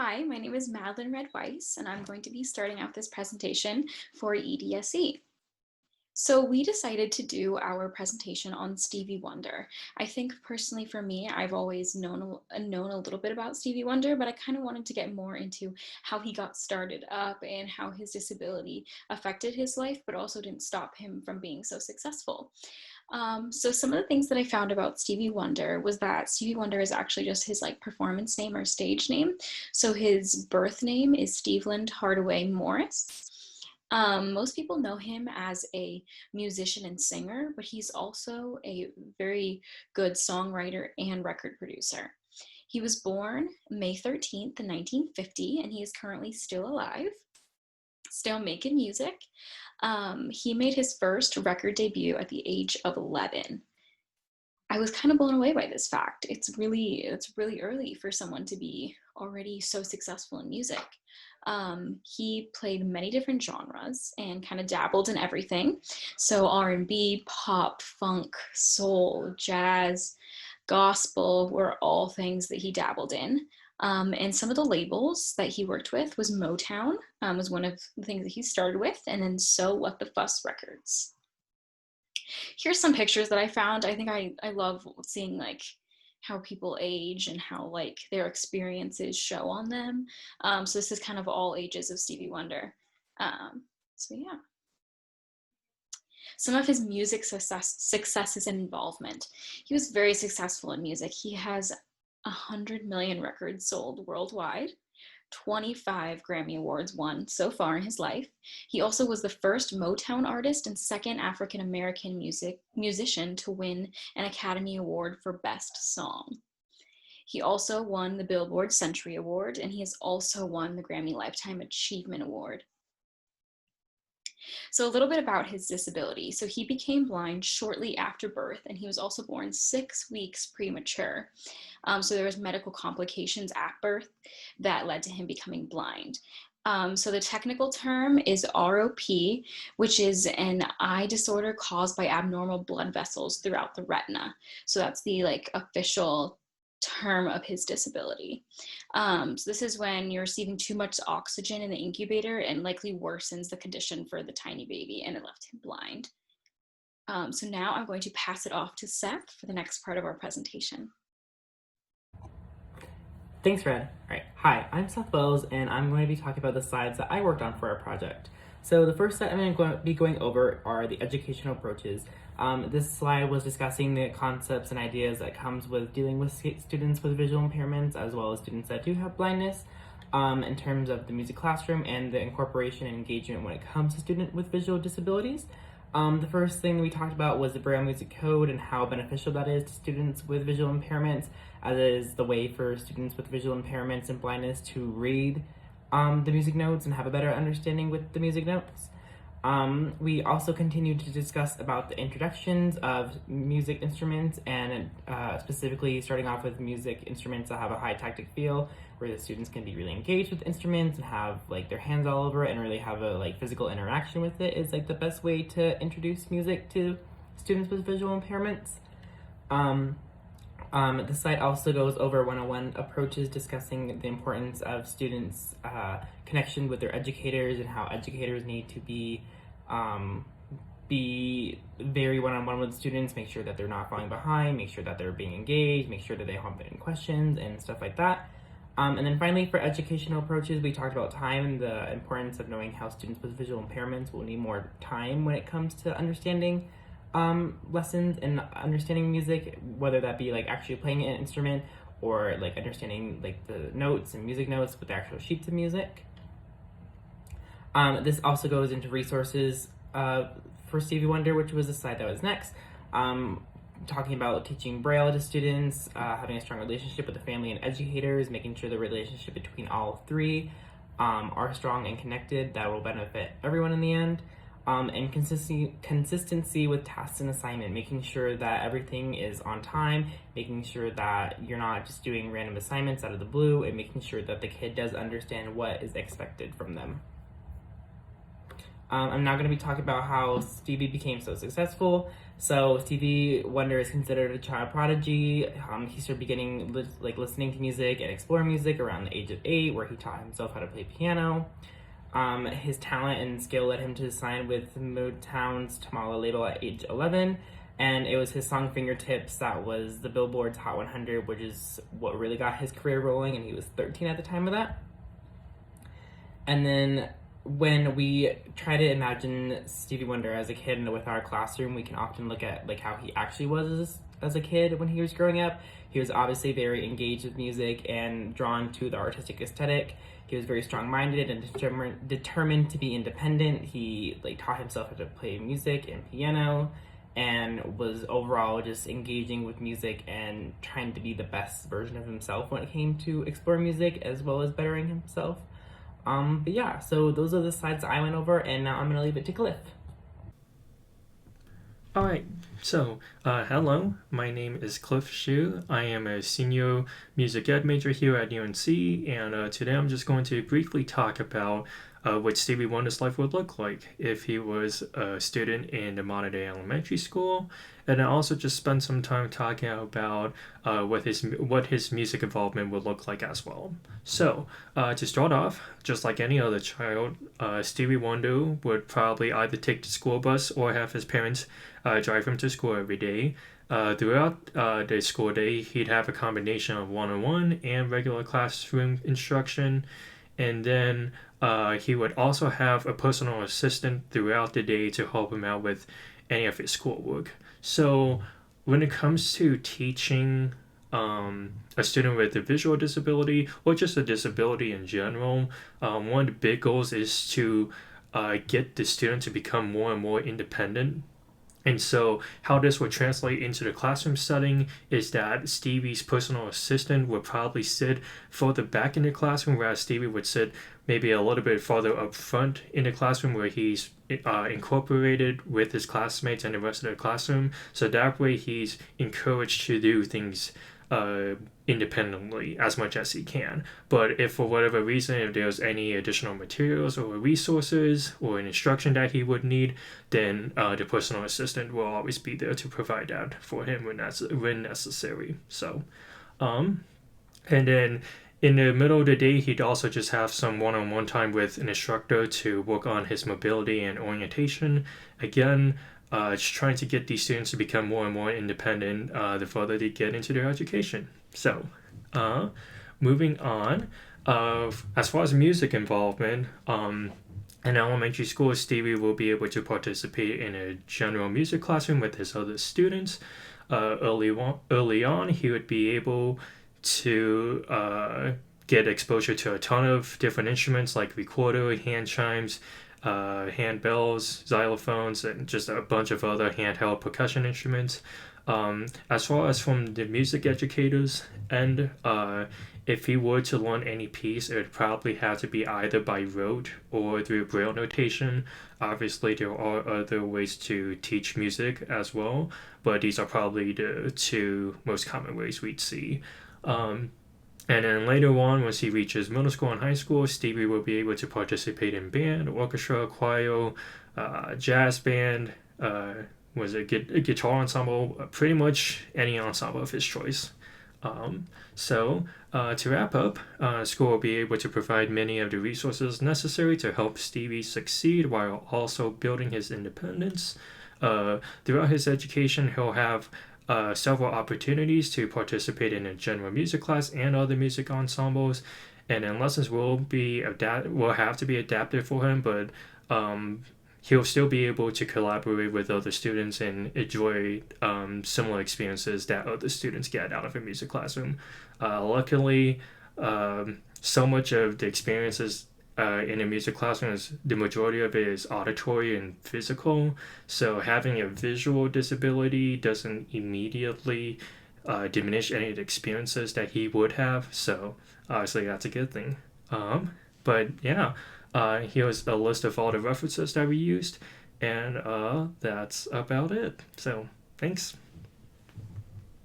Hi, my name is Madeline Red-Weiss, and I'm going to be starting out this presentation for EDSE. So we decided to do our presentation on Stevie Wonder. I think personally for me, I've always known a little bit about Stevie Wonder, but I kind of wanted to get more into how he got started up and how his disability affected his life, but also didn't stop him from being so successful. So some of the things that I found about Stevie Wonder was that Stevie Wonder is actually just his performance name or stage name. So his birth name is Steveland Hardaway Morris. Most people know him as a musician and singer, but he's also a very good songwriter and record producer. He was born May 13th, 1950, and he is currently still alive, still making music. He made his first record debut at the age of 11. I was kind of blown away by this fact. It's really early for someone to be already so successful in music. He played many different genres and kind of dabbled in everything. So R&B, pop, funk, soul, jazz, gospel were all things that he dabbled in. And some of the labels that he worked with was Motown, was one of the things that he started with, and then So What the Fuss Records. Here's some pictures that I found. I think I love seeing how people age and how their experiences show on them. So this is kind of all ages of Stevie Wonder. So yeah. Some of his music successes and involvement. He was very successful in music. He has 100 million records sold worldwide, 25 Grammy Awards won so far in his life. He also was the first Motown artist and second African American musician to win an Academy Award for Best Song. He also won the Billboard Century Award, and he has also won the Grammy Lifetime Achievement Award. So a little bit about his disability. So he became blind shortly after birth, and he was also born 6 weeks premature. So there was medical complications at birth that led to him becoming blind. So the technical term is ROP, which is an eye disorder caused by abnormal blood vessels throughout the retina. So that's the official term of his disability. So this is when you're receiving too much oxygen in the incubator and likely worsens the condition for the tiny baby, and it left him blind. So now I'm going to pass it off to Seth for the next part of our presentation. Thanks, Red. All right. Hi, I'm Seth Wells, and I'm going to be talking about the slides that I worked on for our project. So the first slide I'm going to be going over are the educational approaches. This slide was discussing the concepts and ideas that comes with dealing with students with visual impairments, as well as students that do have blindness, in terms of the music classroom and the incorporation and engagement when it comes to students with visual disabilities. The first thing we talked about was the Braille music code and how beneficial that is to students with visual impairments, as it is the way for students with visual impairments and blindness to read the music notes and have a better understanding with the music notes. We also continued to discuss about the introductions of music instruments, and specifically starting off with music instruments that have a high tactic feel, where the students can be really engaged with instruments and have their hands all over it and really have a physical interaction with it is the best way to introduce music to students with visual impairments. The slide also goes over 101 approaches, discussing the importance of students' connection with their educators and how educators need to be very one-on-one with students, make sure that they're not falling behind, make sure that they're being engaged, make sure that they have any questions and stuff like that. And then finally, for educational approaches, we talked about time and the importance of knowing how students with visual impairments will need more time when it comes to understanding lessons and understanding music, whether that be actually playing an instrument or understanding the notes and music notes with the actual sheets of music. This also goes into resources for Stevie Wonder, which was the slide that was next. Talking about teaching Braille to students, having a strong relationship with the family and educators, making sure the relationship between all three are strong and connected. That will benefit everyone in the end. And consistency with tasks and assignment, making sure that everything is on time, making sure that you're not just doing random assignments out of the blue, and making sure that the kid does understand what is expected from them. I'm now going to be talking about how Stevie became so successful. So Stevie Wonder is considered a child prodigy. He started beginning listening to music and explore music around the age of 8, where he taught himself how to play piano. His talent and skill led him to sign with Motown's Tamala label at age 11, and it was his song Fingertips that was the Billboard's Hot 100, which is what really got his career rolling, and he was 13 at the time of that. And then when we try to imagine Stevie Wonder as a kid with our classroom, we can often look at how he actually was as a kid when he was growing up. He was obviously very engaged with music and drawn to the artistic aesthetic. He was very strong-minded and determined to be independent. He taught himself how to play music and piano, and was overall just engaging with music and trying to be the best version of himself when it came to exploring music as well as bettering himself. But yeah, so those are the slides I went over, and now I'm gonna leave it to Cliff. All right, so hello, my name is Cliff Shu. I am a senior music ed major here at UNC, and today I'm just going to briefly talk about what Stevie Wonder's life would look like if he was a student in the modern day elementary school, and I also just spend some time talking about what his music involvement would look like as well. So to start off, just like any other child, Stevie Wonder would probably either take the school bus or have his parents drive him to school every day. Throughout the school day, he'd have a combination of one-on-one and regular classroom instruction, and then he would also have a personal assistant throughout the day to help him out with any of his schoolwork. So when it comes to teaching a student with a visual disability or just a disability in general, one of the big goals is to get the student to become more and more independent. And so, how this would translate into the classroom setting is that Stevie's personal assistant would probably sit further back in the classroom, whereas Stevie would sit maybe a little bit farther up front in the classroom where he's incorporated with his classmates and the rest of the classroom. So that way, he's encouraged to do things independently as much as he can. But if for whatever reason, if there's any additional materials or resources or an instruction that he would need, then the personal assistant will always be there to provide that for him when necessary. So, and then in the middle of the day, he'd also just have some one-on-one time with an instructor to work on his mobility and orientation. Again, just trying to get these students to become more and more independent the further they get into their education. So, moving on, as far as music involvement, in elementary school, Stevie will be able to participate in a general music classroom with his other students. Early on, he would be able to get exposure to a ton of different instruments like recorder, hand chimes, handbells, xylophones, and just a bunch of other handheld percussion instruments. As far as from the music educators and if he were to learn any piece, it would probably have to be either by rote or through Braille notation. Obviously, there are other ways to teach music as well, but these are probably the two most common ways we'd see. And then later on, once he reaches middle school and high school, Stevie will be able to participate in band, orchestra, choir, jazz band, was a guitar ensemble, pretty much any ensemble of his choice. So to wrap up, school will be able to provide many of the resources necessary to help Stevie succeed while also building his independence. Throughout his education, he'll have several opportunities to participate in a general music class and other music ensembles, and then lessons will have to be adapted for him, but he'll still be able to collaborate with other students and enjoy similar experiences that other students get out of a music classroom. Luckily, so much of the experiences in a music classroom is the majority of it is auditory and physical. So having a visual disability doesn't immediately diminish any of the experiences that he would have. So obviously that's a good thing. But yeah, here's a list of all the references that we used, and that's about it. So thanks.